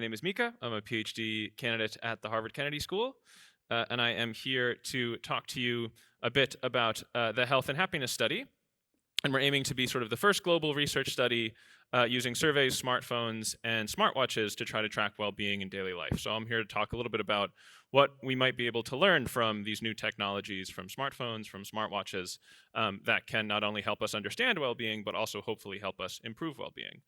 name is Micah. I'm a PhD candidate at the Harvard Kennedy School, and I am here to talk to you a bit about the Health and Happiness Study. And we're aiming to be sort of the first global research study using surveys, smartphones, and smartwatches to try to track well-being in daily life. So I'm here to talk a little bit about what we might be able to learn from these new technologies, from smartphones, from smartwatches, that can not only help us understand well-being, but also hopefully help us improve well-being.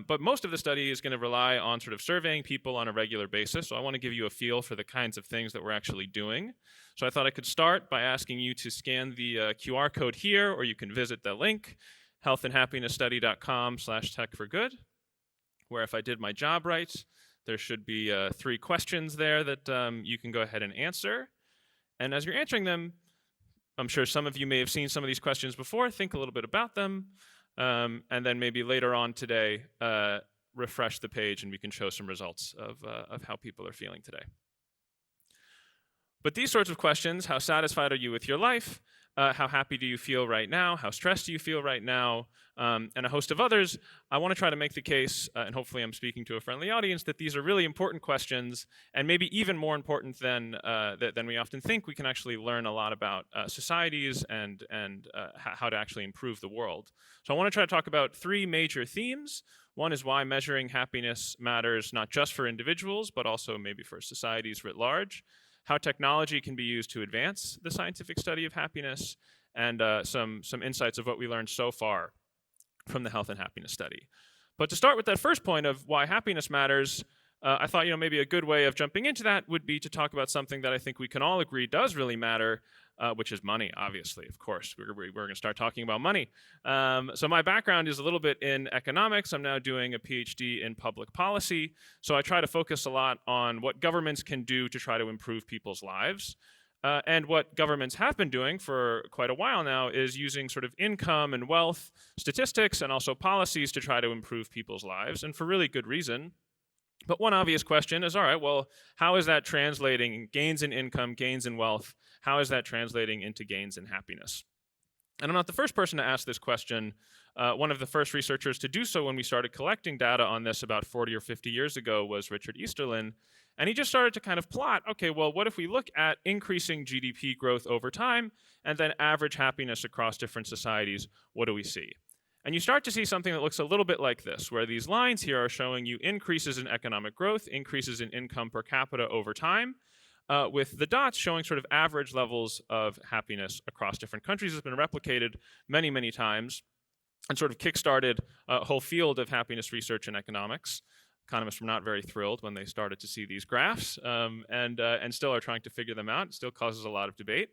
But most of the study is going to rely on sort of surveying people on a regular basis. So I want to give you a feel for the kinds of things that we're actually doing. So I thought I could start by asking you to scan the QR code here, or you can visit the link, healthandhappinessstudy.com/tech4good, where if I did my job right, there should be 3 questions there that you can go ahead and answer. And as you're answering them, I'm sure some of you may have seen some of these questions before. Think a little bit about them. And then maybe later on today, refresh the page and we can show some results of how people are feeling today. But these sorts of questions, how satisfied are you with your life? How happy do you feel right now? How stressed do you feel right now? And a host of others, I want to try to make the case, and hopefully I'm speaking to a friendly audience, that these are really important questions, and maybe even more important than we often think. We can actually learn a lot about societies and how to actually improve the world. So I want to try to talk about 3 major themes. One is why measuring happiness matters not just for individuals, but also maybe for societies writ large. How technology can be used to advance the scientific study of happiness, and some insights of what we learned so far from the Health and Happiness Study. But to start with that first point of why happiness matters, I thought maybe a good way of jumping into that would be to talk about something that I think we can all agree does really matter, which is money, obviously, of course. We're going to start talking about money. So my background is a little bit in economics. I'm now doing a PhD in public policy. So I try to focus a lot on what governments can do to try to improve people's lives. And what governments have been doing for quite a while now is using sort of income and wealth statistics and also policies to try to improve people's lives, and for really good reason. But one obvious question is, all right, well, how is that translating gains in income, gains in wealth? How is that translating into gains in happiness? And I'm not the first person to ask this question. One of the first researchers to do so when we started collecting data on this about 40 or 50 years ago was Richard Easterlin. And he just started to kind of plot, okay, well, what if we look at increasing GDP growth over time and then average happiness across different societies? What do we see? And you start to see something that looks a little bit like this, where these lines here are showing you increases in economic growth, increases in income per capita over time, with the dots showing sort of average levels of happiness across different countries. It's been replicated many, many times and sort of kickstarted a whole field of happiness research in economics. Economists were not very thrilled when they started to see these graphs, and still are trying to figure them out. It still causes a lot of debate.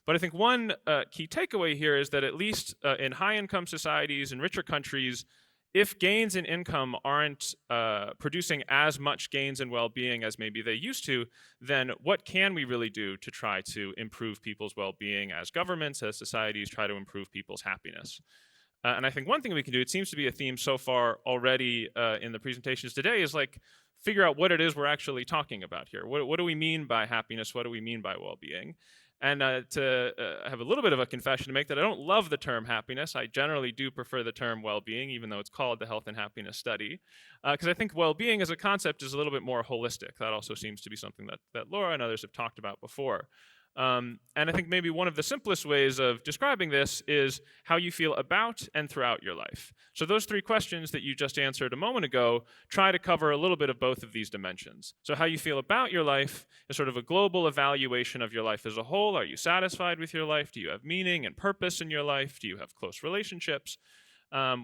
But I think one key takeaway here is that at least in high-income societies and richer countries, if gains in income aren't producing as much gains in well-being as maybe they used to, then what can we really do to try to improve people's well-being as governments, as societies try to improve people's happiness? And I think one thing we can do, it seems to be a theme so far already in the presentations today, is like figure out what it is we're actually talking about here. What do we mean by happiness? What do we mean by well-being? And to have a little bit of a confession to make, that I don't love the term happiness. I generally do prefer the term well-being, even though it's called the Health and Happiness Study, because I think well-being as a concept is a little bit more holistic. That also seems to be something that Laura and others have talked about before. And I think maybe one of the simplest ways of describing this is how you feel about and throughout your life. So those 3 questions that you just answered a moment ago try to cover a little bit of both of these dimensions. So how you feel about your life is sort of a global evaluation of your life as a whole. Are you satisfied with your life? Do you have meaning and purpose in your life? Do you have close relationships?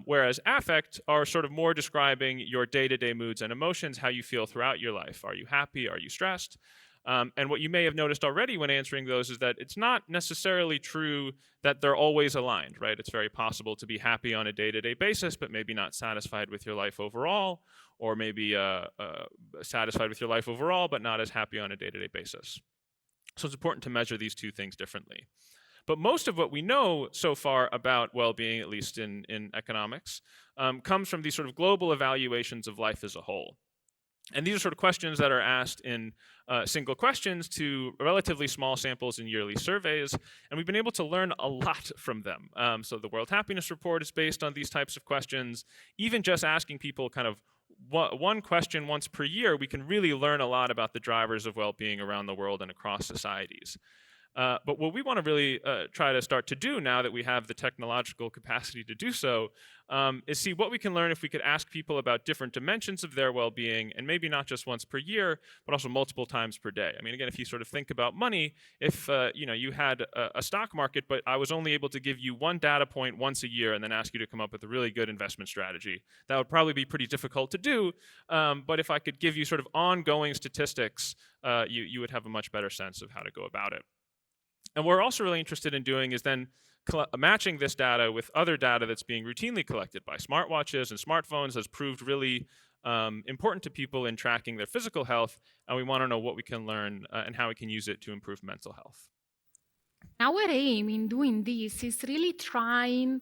Whereas affect are sort of more describing your day-to-day moods and emotions, how you feel throughout your life. Are you happy? Are you stressed? And what you may have noticed already when answering those is that it's not necessarily true that they're always aligned, right? It's very possible to be happy on a day-to-day basis, but maybe not satisfied with your life overall, or maybe satisfied with your life overall, but not as happy on a day-to-day basis. So it's important to measure these 2 things differently. But most of what we know so far about well-being, at least in economics, comes from these sort of global evaluations of life as a whole. And these are sort of questions that are asked in single questions to relatively small samples in yearly surveys, and we've been able to learn a lot from them. So the World Happiness Report is based on these types of questions. Even just asking people kind of one question once per year, we can really learn a lot about the drivers of well-being around the world and across societies. But what we want to really try to start to do now that we have the technological capacity to do so is see what we can learn if we could ask people about different dimensions of their well-being, and maybe not just once per year, but also multiple times per day. I mean, again, if you sort of think about money, if you had a stock market, but I was only able to give you one data point once a year and then ask you to come up with a really good investment strategy, that would probably be pretty difficult to do. But if I could give you sort of ongoing statistics, you would have a much better sense of how to go about it. And what we're also really interested in doing is then matching this data with other data that's being routinely collected by smartwatches and smartphones has proved really important to people in tracking their physical health, and we want to know what we can learn and how we can use it to improve mental health. Our aim in doing this is really trying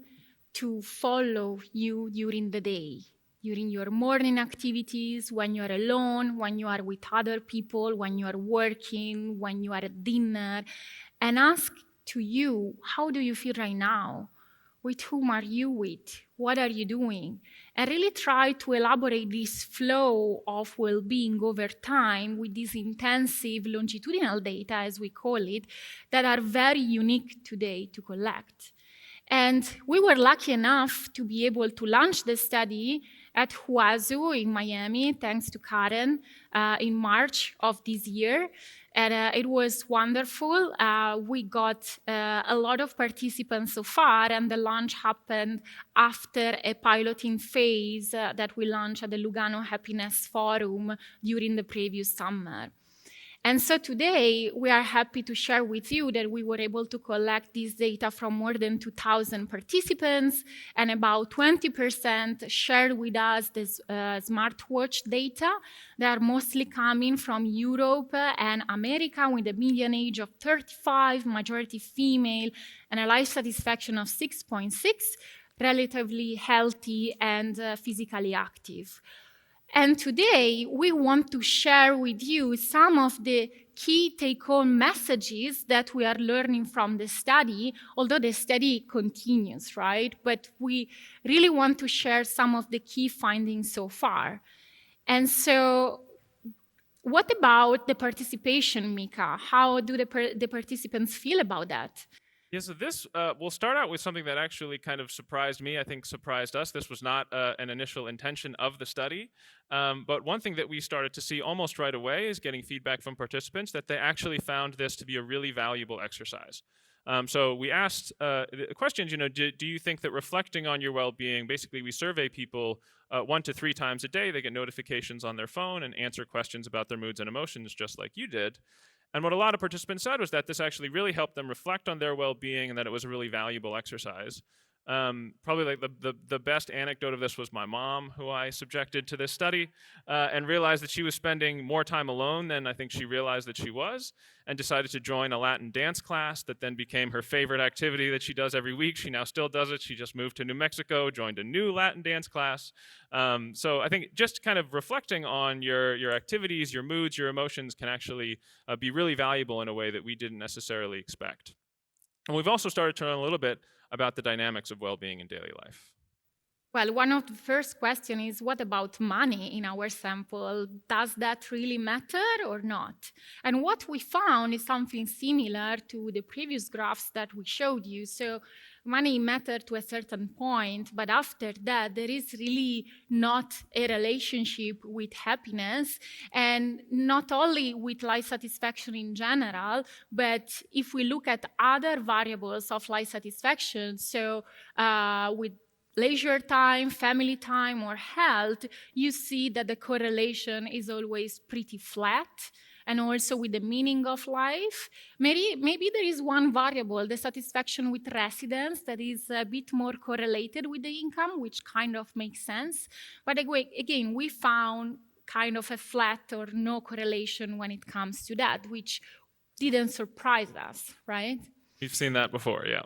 to follow you during the day, during your morning activities, when you are alone, when you are with other people, when you are working, when you are at dinner, and ask to you, how do you feel right now? With whom are you with? What are you doing? And really try to elaborate this flow of well-being over time with these intensive longitudinal data, as we call it, that are very unique today to collect. And we were lucky enough to be able to launch the study at Huazu in Miami, thanks to Karen, in March of this year. And it was wonderful. We got a lot of participants so far, and the launch happened after a piloting phase that we launched at the Lugano Happiness Forum during the previous summer. And so today, we are happy to share with you that we were able to collect this data from more than 2,000 participants, and about 20% shared with us this smartwatch data. They are mostly coming from Europe and America with a median age of 35, majority female, and a life satisfaction of 6.6, relatively healthy and physically active. And today, we want to share with you some of the key take-home messages that we are learning from the study, although the study continues, right? But we really want to share some of the key findings so far. And so, what about the participation, Micah? How do the participants feel about that? Yeah, so this, we'll start out with something that actually kind of surprised me, I think surprised us. This was not an initial intention of the study, but one thing that we started to see almost right away is getting feedback from participants that they actually found this to be a really valuable exercise. So we asked the questions, do you think that reflecting on your well-being, basically we survey people 1 to 3 times a day, they get notifications on their phone and answer questions about their moods and emotions just like you did. And what a lot of participants said was that this actually really helped them reflect on their well-being and that it was a really valuable exercise. Probably like the best anecdote of this was my mom, who I subjected to this study, and realized that she was spending more time alone than I think she realized that she was, and decided to join a Latin dance class that then became her favorite activity that she does every week. She now still does it. She just moved to New Mexico, joined a new Latin dance class. So I think just kind of reflecting on your activities, your moods, your emotions can actually be really valuable in a way that we didn't necessarily expect. And we've also started to learn a little bit about the dynamics of well-being in daily life. Well, one of the first questions is, what about money in our sample? Does that really matter or not? And what we found is something similar to the previous graphs that we showed you. So money mattered to a certain point, but after that, there is really not a relationship with happiness, and not only with life satisfaction in general, but if we look at other variables of life satisfaction, so with leisure time, family time, or health, you see that the correlation is always pretty flat, and also with the meaning of life. Maybe there is one variable, the satisfaction with residence, that is a bit more correlated with the income, which kind of makes sense. But again, we found kind of a flat or no correlation when it comes to that, which didn't surprise us, right? We've seen that before, yeah.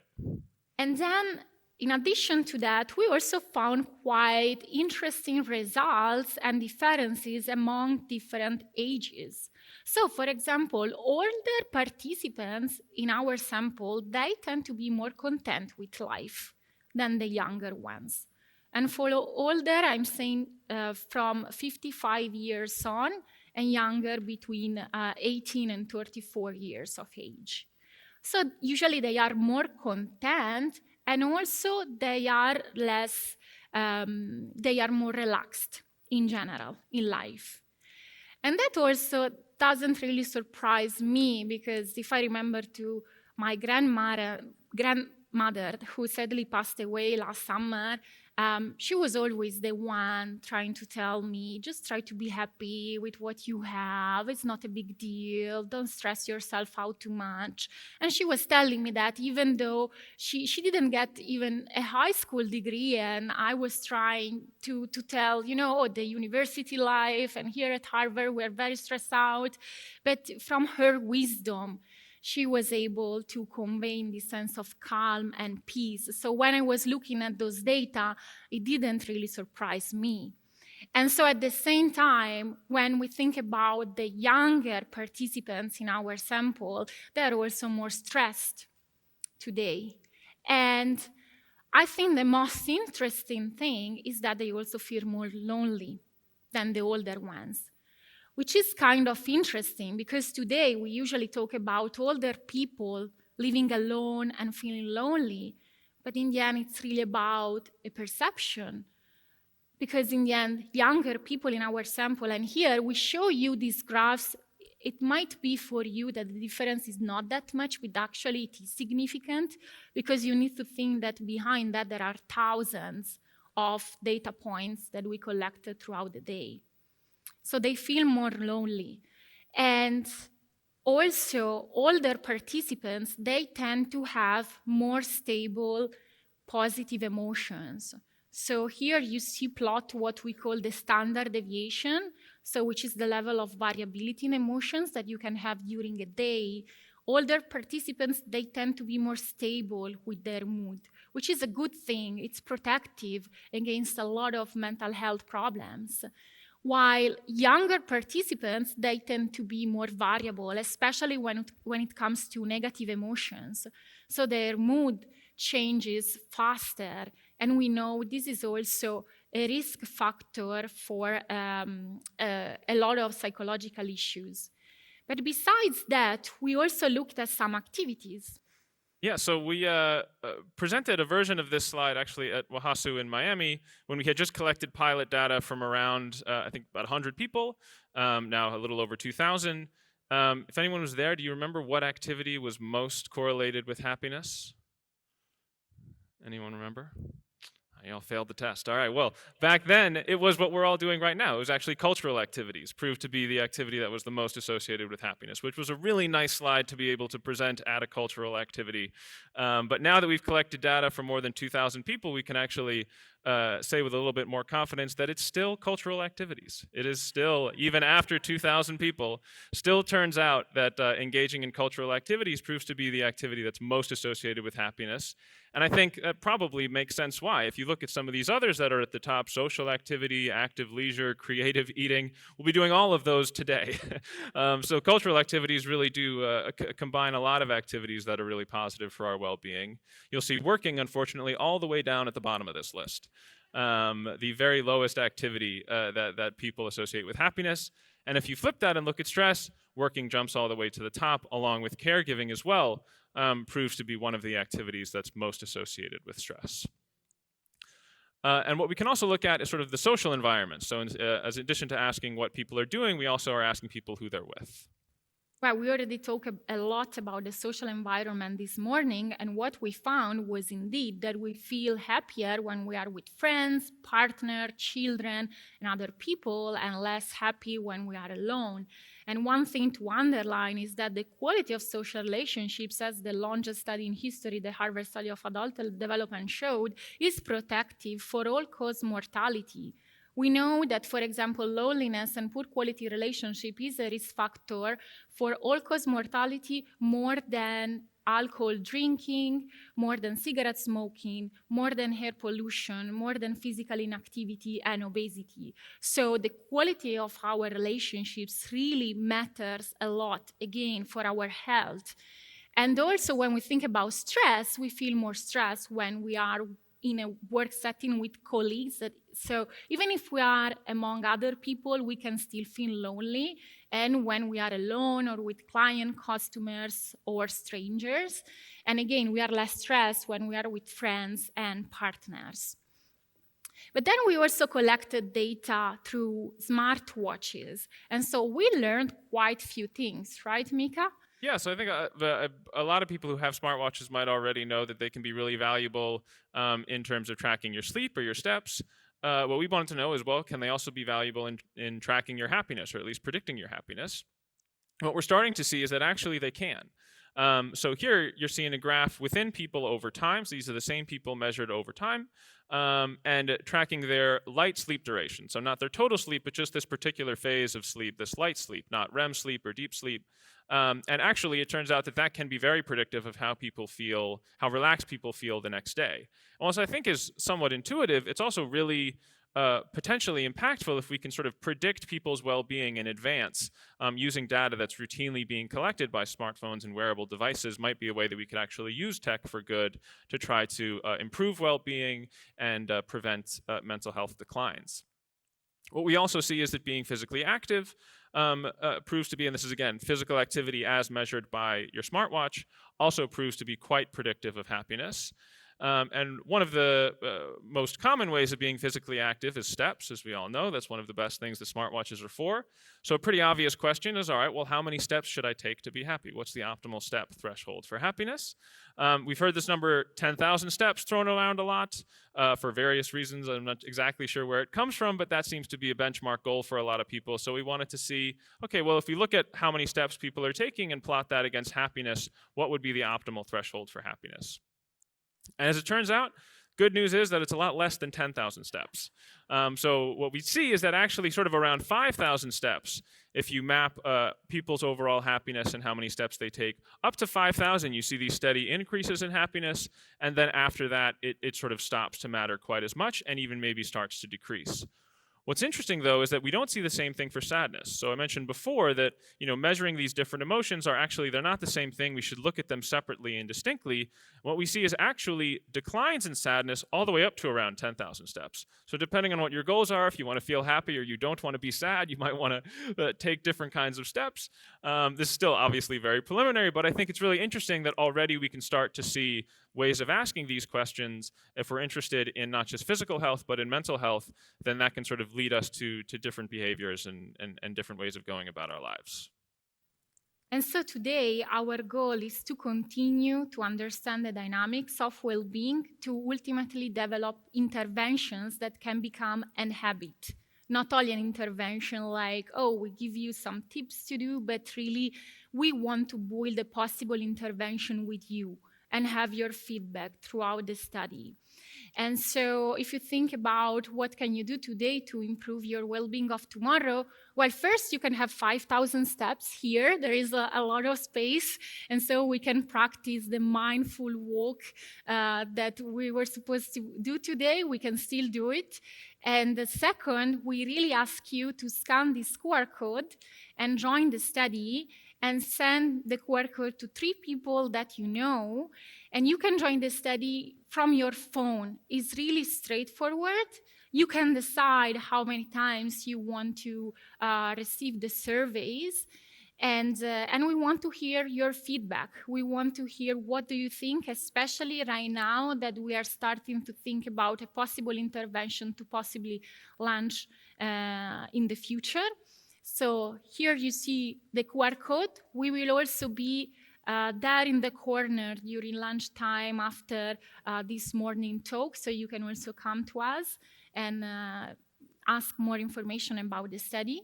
And then, in addition to that, we also found quite interesting results and differences among different ages. So, for example, older participants in our sample, they tend to be more content with life than the younger ones. And for older, I'm saying from 55 years on, and younger between 18 and 34 years of age. So usually they are more content, and also they are less, they are more relaxed in general in life. And that also doesn't really surprise me, because if I remember to my grandmother who sadly passed away last summer, she was always the one trying to tell me, just try to be happy with what you have. It's not a big deal. Don't stress yourself out too much. And she was telling me that even though she didn't get even a high school degree, and I was trying to tell, the university life, and here at Harvard, we're very stressed out. But from her wisdom, she was able to convey this sense of calm and peace. So when I was looking at those data, it didn't really surprise me. And so at the same time, when we think about the younger participants in our sample, they're also more stressed today. And I think the most interesting thing is that they also feel more lonely than the older ones, which is kind of interesting, because today we usually talk about older people living alone and feeling lonely, but in the end it's really about a perception, because in the end, younger people in our sample, and here we show you these graphs, it might be for you that the difference is not that much, but actually it is significant, because you need to think that behind that there are thousands of data points that we collected throughout the day. So they feel more lonely. And also, older participants, they tend to have more stable, positive emotions. So here you see plot what we call the standard deviation, so which is the level of variability in emotions that you can have during a day. Older participants, they tend to be more stable with their mood, which is a good thing. It's protective against a lot of mental health problems. While younger participants, they tend to be more variable, especially when it comes to negative emotions. So their mood changes faster. And we know this is also a risk factor for a lot of psychological issues. But besides that, we also looked at some activities. Yeah, so we presented a version of this slide actually at Wahasu in Miami when we had just collected pilot data from around, I think, about 100 people, now a little over 2,000. If anyone was there, do you remember what activity was most correlated with happiness? Anyone remember? You all failed the test. All right, well, back then, it was what we're all doing right now. It was actually cultural activities, proved to be the activity that was the most associated with happiness, which was a really nice slide to be able to present at a cultural activity. But now that we've collected data from more than 2,000 people, we can actually say with a little bit more confidence that it's still cultural activities. It is still, even after 2,000 people, still turns out that engaging in cultural activities proves to be the activity that's most associated with happiness. And I think that probably makes sense why. If you look at some of these others that are at the top, social activity, active leisure, creative eating, we'll be doing all of those today. So cultural activities really do combine a lot of activities that are really positive for our well-being. You'll see working, unfortunately, all the way down at the bottom of this list. The very lowest activity that people associate with happiness. And if you flip that and look at stress, working jumps all the way to the top, along with caregiving as well, proves to be one of the activities that's most associated with stress. And what we can also look at is sort of the social environment. So as in addition to asking what people are doing, we also are asking people who they're with. Well, we already talked a lot about the social environment this morning, and what we found was indeed that we feel happier when we are with friends, partner, children, and other people, and less happy when we are alone. And one thing to underline is that the quality of social relationships, as the longest study in history, the Harvard study of adult development showed, is protective for all-cause mortality. We know that, for example, loneliness and poor quality relationship is a risk factor for all-cause mortality more than alcohol drinking, more than cigarette smoking, more than air pollution, more than physical inactivity and obesity. So the quality of our relationships really matters a lot, again, for our health. And also when we think about stress, we feel more stress when we are in a work setting with colleagues. So even if we are among other people, we can still feel lonely. And when we are alone or with client, customers, or strangers. And again, we are less stressed when we are with friends and partners. But then we also collected data through smartwatches. And so we learned quite a few things, right, Micah? Yeah, so I think a lot of people who have smartwatches might already know that they can be really valuable in terms of tracking your sleep or your steps. What we wanted to know is, well, can they also be valuable in tracking your happiness, or at least predicting your happiness? What we're starting to see is that actually they can. So here you're seeing a graph within people over time. So these are the same people measured over time, and tracking their light sleep duration. So not their total sleep, but just this particular phase of sleep, this light sleep, not REM sleep or deep sleep. And actually, it turns out that that can be very predictive of how people feel, how relaxed people feel the next day. And whilst I think is somewhat intuitive, it's also really potentially impactful if we can sort of predict people's well-being in advance using data that's routinely being collected by smartphones and wearable devices. Might be a way that we could actually use tech for good to try to improve well-being and prevent mental health declines. What we also see is that being physically active proves to be, and this is again, physical activity as measured by your smartwatch, also proves to be quite predictive of happiness. And one of the most common ways of being physically active is steps, as we all know. That's one of the best things the smartwatches are for. So a pretty obvious question is, all right, well, how many steps should I take to be happy? What's the optimal step threshold for happiness? We've heard this number 10,000 steps thrown around a lot for various reasons. I'm not exactly sure where it comes from, but that seems to be a benchmark goal for a lot of people. So we wanted to see, okay, well, if we look at how many steps people are taking and plot that against happiness, what would be the optimal threshold for happiness? And as it turns out, good news is that it's a lot less than 10,000 steps. So what we see is that actually sort of around 5,000 steps, if you map people's overall happiness and how many steps they take, up to 5,000, you see these steady increases in happiness. And then after that, it sort of stops to matter quite as much and even maybe starts to decrease. What's interesting, though, is that we don't see the same thing for sadness. So I mentioned before that, measuring these different emotions are actually, they're not the same thing. We should look at them separately and distinctly. What we see is actually declines in sadness all the way up to around 10,000 steps. So depending on what your goals are, if you want to feel happy or you don't want to be sad, you might want to take different kinds of steps. This is still obviously very preliminary, but I think it's really interesting that already we can start to see ways of asking these questions. If we're interested in not just physical health, but in mental health, then that can sort of lead us to different behaviors and different ways of going about our lives. And so today, our goal is to continue to understand the dynamics of well-being to ultimately develop interventions that can become an habit. Not only an intervention like, oh, we give you some tips to do, but really we want to build a possible intervention with you and have your feedback throughout the study. And so if you think about what can you do today to improve your well-being of tomorrow, well, first you can have 5,000 steps here. There is a lot of space. And so we can practice the mindful walk that we were supposed to do today. We can still do it. And the second, we really ask you to scan this QR code and join the study and send the QR code to 3 people that you know, and you can join the study from your phone. It's really straightforward. You can decide how many times you want to receive the surveys, and we want to hear your feedback. We want to hear what do you think, especially right now that we are starting to think about a possible intervention to possibly launch in the future. So here you see the QR code. We will also be there in the corner during lunchtime after this morning talk, so you can also come to us and ask more information about the study.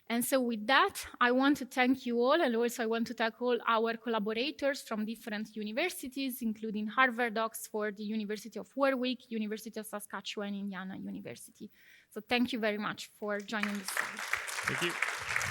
And so with that, I want to thank you all, and also I want to thank all our collaborators from different universities, including Harvard, Oxford, the University of Warwick, University of Saskatchewan, Indiana University. So thank you very much for joining this study. Thank you.